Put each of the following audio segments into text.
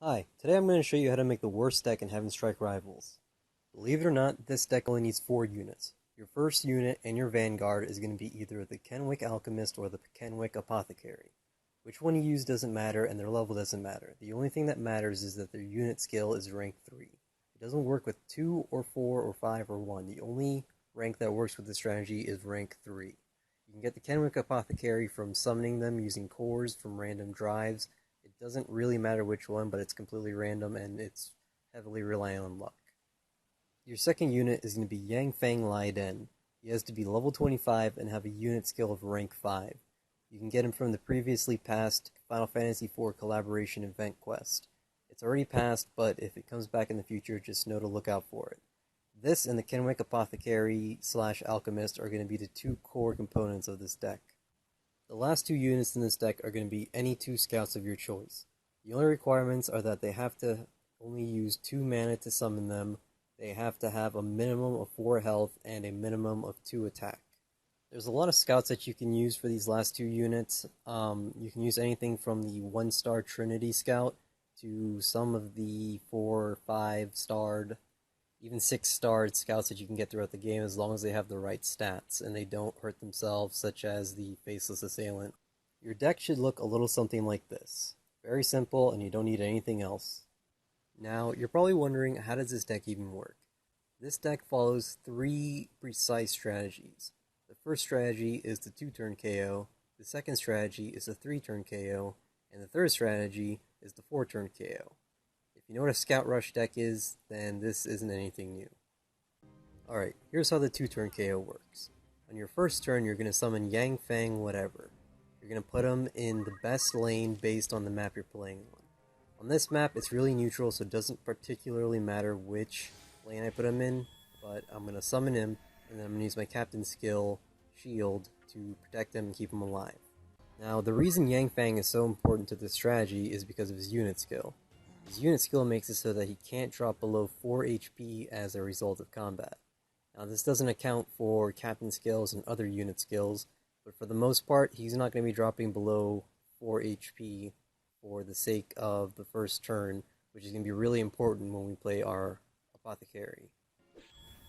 Hi, today I'm going to show you how to make the worst deck in Heavenstrike Rivals. Believe it or not, this deck only needs 4 units. Your first unit and your Vanguard is going to be either the Kenwick Alchemist or the Kenwick Apothecary. Which one you use doesn't matter and their level doesn't matter. The only thing that matters is that their unit skill is rank 3. It doesn't work with 2 or 4 or 5 or 1. The only rank that works with this strategy is rank 3. You can get the Kenwick Apothecary from summoning them using cores from random drives. It doesn't really matter which one, but it's completely random and it's heavily reliant on luck. Your second unit is going to be Yang Fang Lai Den. He has to be level 25 and have a unit skill of rank 5. You can get him from the previously passed Final Fantasy IV collaboration event quest. It's already passed, but if it comes back in the future, just know to look out for it. This and the Kenwick Apothecary / Alchemist are going to be the 2 core components of this deck. The last 2 units in this deck are going to be any 2 scouts of your choice. The only requirements are that they have to only use 2 mana to summon them, they have to have a minimum of 4 health, and a minimum of 2 attack. There's a lot of scouts that you can use for these last 2 units. You can use anything from the 1-star Trinity Scout to some of the 4, 5-starred, even 6-starred scouts that you can get throughout the game as long as they have the right stats and they don't hurt themselves, such as the Faceless Assailant. Your deck should look a little something like this. Very simple, and you don't need anything else. Now, you're probably wondering, how does this deck even work? This deck follows 3 precise strategies. The first strategy is the 2-turn KO, the second strategy is the 3-turn KO, and the third strategy is the 4-turn KO. If you know what a Scout Rush deck is, then this isn't anything new. Alright, here's how the 2-turn KO works. On your first turn, you're going to summon Yang Fang whatever. You're going to put him in the best lane based on the map you're playing on. On this map, it's really neutral, so it doesn't particularly matter which lane I put him in, but I'm going to summon him, and then I'm going to use my Captain Skill Shield to protect him and keep him alive. Now, the reason Yang Fang is so important to this strategy is because of his unit skill. His unit skill makes it so that he can't drop below 4 HP as a result of combat. Now, this doesn't account for captain skills and other unit skills, but for the most part, he's not going to be dropping below 4 HP for the sake of the first turn, which is going to be really important when we play our Apothecary.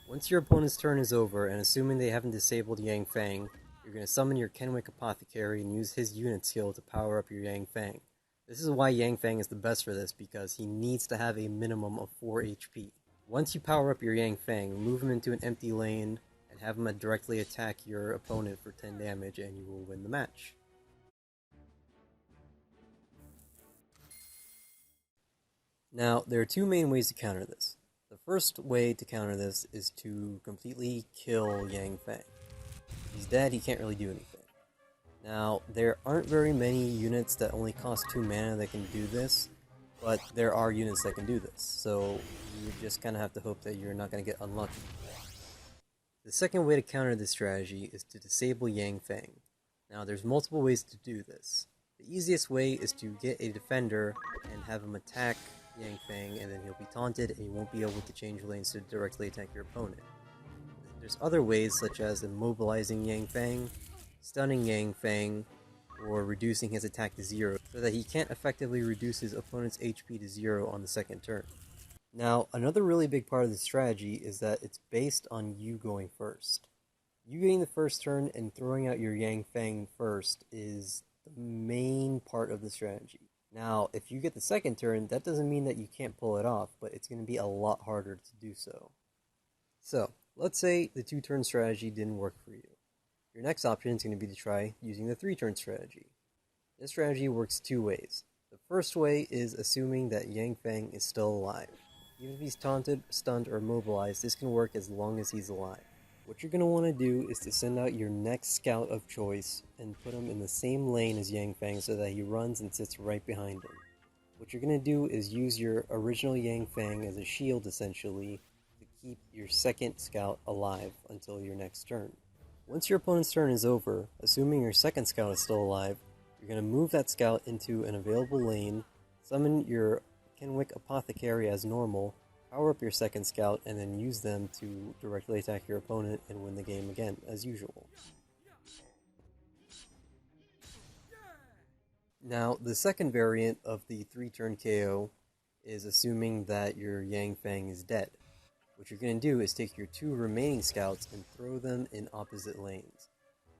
Once your opponent's turn is over, and assuming they haven't disabled Yang Fang, you're going to summon your Kenwick Apothecary and use his unit skill to power up your Yang Fang. This is why Yang Fang is the best for this, because he needs to have a minimum of 4 HP. Once you power up your Yang Fang, move him into an empty lane, and have him directly attack your opponent for 10 damage, and you will win the match. Now, there are 2 main ways to counter this. The first way to counter this is to completely kill Yang Fang. If he's dead, he can't really do anything. Now, there aren't very many units that only cost 2 mana that can do this, but there are units that can do this, so you just kind of have to hope that you're not going to get unlucky. The second way to counter this strategy is to disable Yang Fang. Now, there's multiple ways to do this. The easiest way is to get a defender and have him attack Yang Fang, and then he'll be taunted and you won't be able to change lanes to directly attack your opponent. There's other ways, such as immobilizing Yang Fang, stunning Yang Fang, or reducing his attack to 0, so that he can't effectively reduce his opponent's HP to 0 on the second turn. Now, another really big part of the strategy is that it's based on you going first. You getting the first turn and throwing out your Yang Fang first is the main part of the strategy. Now, if you get the second turn, that doesn't mean that you can't pull it off, but it's going to be a lot harder to do so. So, let's say the 2-turn strategy didn't work for you. Your next option is going to be to try using the 3-turn strategy. This strategy works 2 ways. The first way is assuming that Yang Fang is still alive. Even if he's taunted, stunned, or immobilized, this can work as long as he's alive. What you're going to want to do is to send out your next scout of choice and put him in the same lane as Yang Fang so that he runs and sits right behind him. What you're going to do is use your original Yang Fang as a shield, essentially, to keep your second scout alive until your next turn. Once your opponent's turn is over, assuming your second scout is still alive, you're going to move that scout into an available lane, summon your Kenwick Apothecary as normal, power up your second scout, and then use them to directly attack your opponent and win the game again, as usual. Now, the second variant of the 3-turn KO is assuming that your Yang Fang is dead. What you're going to do is take your 2 remaining scouts and throw them in opposite lanes.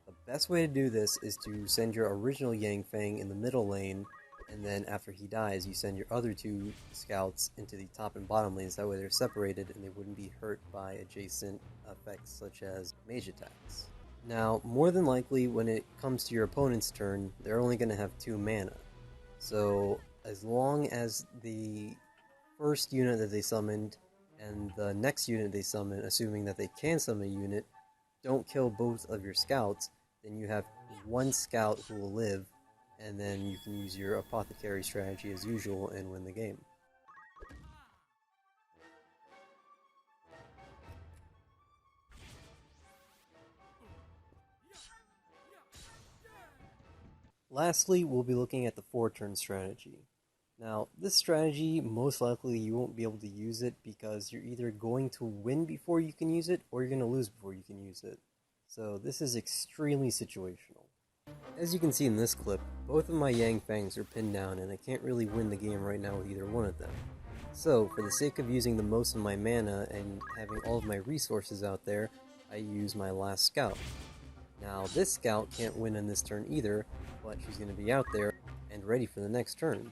The best way to do this is to send your original Yang Fang in the middle lane, and then after he dies, you send your other 2 scouts into the top and bottom lanes. That way they're separated and they wouldn't be hurt by adjacent effects such as mage attacks. Now, more than likely, when it comes to your opponent's turn, they're only going to have 2 mana. So, as long as the first unit that they summoned and the next unit they summon, assuming that they can summon a unit, don't kill both of your scouts, then you have 1 scout who will live, and then you can use your apothecary strategy as usual and win the game. Lastly, we'll be looking at the 4-turn strategy. Now, this strategy, most likely you won't be able to use it because you're either going to win before you can use it, or you're going to lose before you can use it. So this is extremely situational. As you can see in this clip, both of my Yang Fangs are pinned down and I can't really win the game right now with either one of them. So, for the sake of using the most of my mana and having all of my resources out there, I use my last scout. Now, this scout can't win in this turn either, but she's going to be out there and ready for the next turn.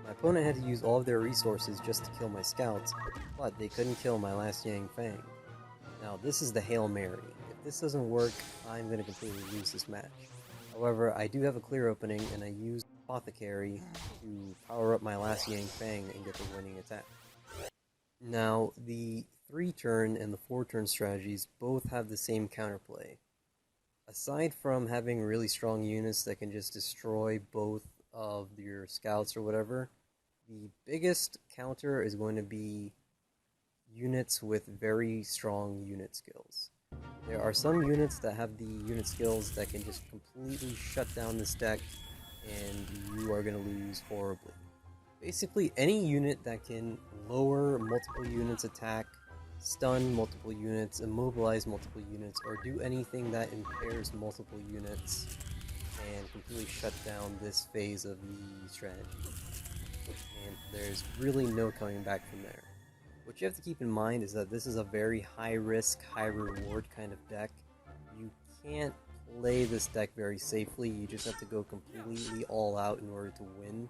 My opponent had to use all of their resources just to kill my scouts, but they couldn't kill my last Yang Fang. Now, this is the Hail Mary. If this doesn't work, I'm going to completely lose this match. However, I do have a clear opening, and I use Apothecary to power up my last Yang Fang and get the winning attack. Now, the 3-turn and the 4-turn strategies both have the same counterplay. Aside from having really strong units that can just destroy both of your scouts or whatever, the biggest counter is going to be units with very strong unit skills. There are some units that have the unit skills that can just completely shut down this deck, and you are going to lose horribly. Basically, any unit that can lower multiple units' attack, stun multiple units, immobilize multiple units, or do anything that impairs multiple units and completely shut down this phase of the strategy. And there's really no coming back from there. What you have to keep in mind is that this is a very high risk, high reward kind of deck. You can't play this deck very safely, you just have to go completely all out in order to win,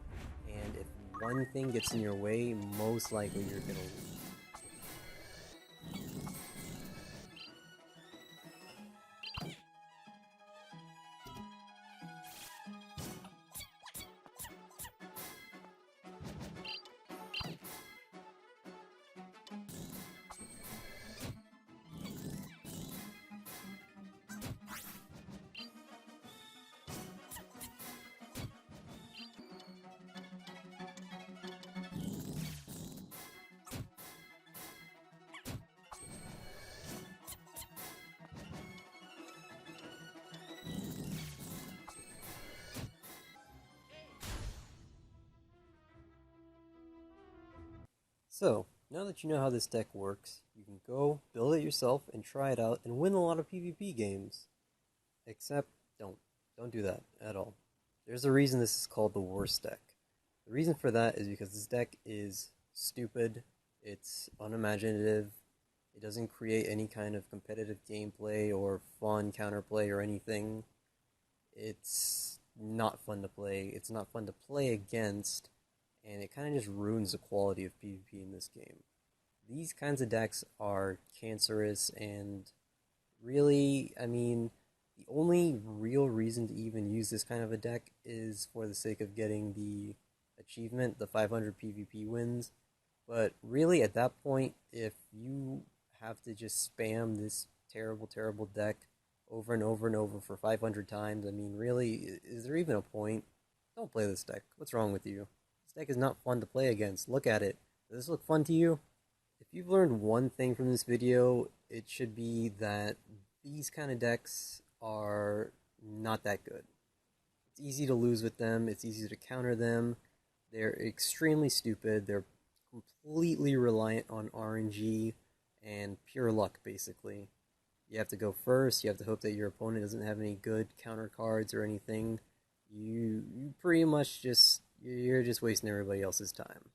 and if one thing gets in your way, most likely you're gonna lose. So, now that you know how this deck works, you can go, build it yourself, and try it out, and win a lot of PvP games. Except, don't do that at all. There's a reason this is called the worst deck. The reason for that is because this deck is stupid, it's unimaginative, it doesn't create any kind of competitive gameplay or fun counterplay or anything. It's not fun to play, it's not fun to play against, and it kind of just ruins the quality of PvP in this game. These kinds of decks are cancerous, and really, I mean, the only real reason to even use this kind of a deck is for the sake of getting the achievement, the 500 PvP wins. But really, at that point, if you have to just spam this terrible, terrible deck over and over and over for 500 times, I mean, really, is there even a point? Don't play this deck. What's wrong with you? This deck is not fun to play against. Look at it. Does this look fun to you? If you've learned one thing from this video, it should be that these kind of decks are not that good. It's easy to lose with them, it's easy to counter them, they're extremely stupid, they're completely reliant on RNG and pure luck, basically. You have to go first, you have to hope that your opponent doesn't have any good counter cards or anything. You pretty much you're just wasting everybody else's time.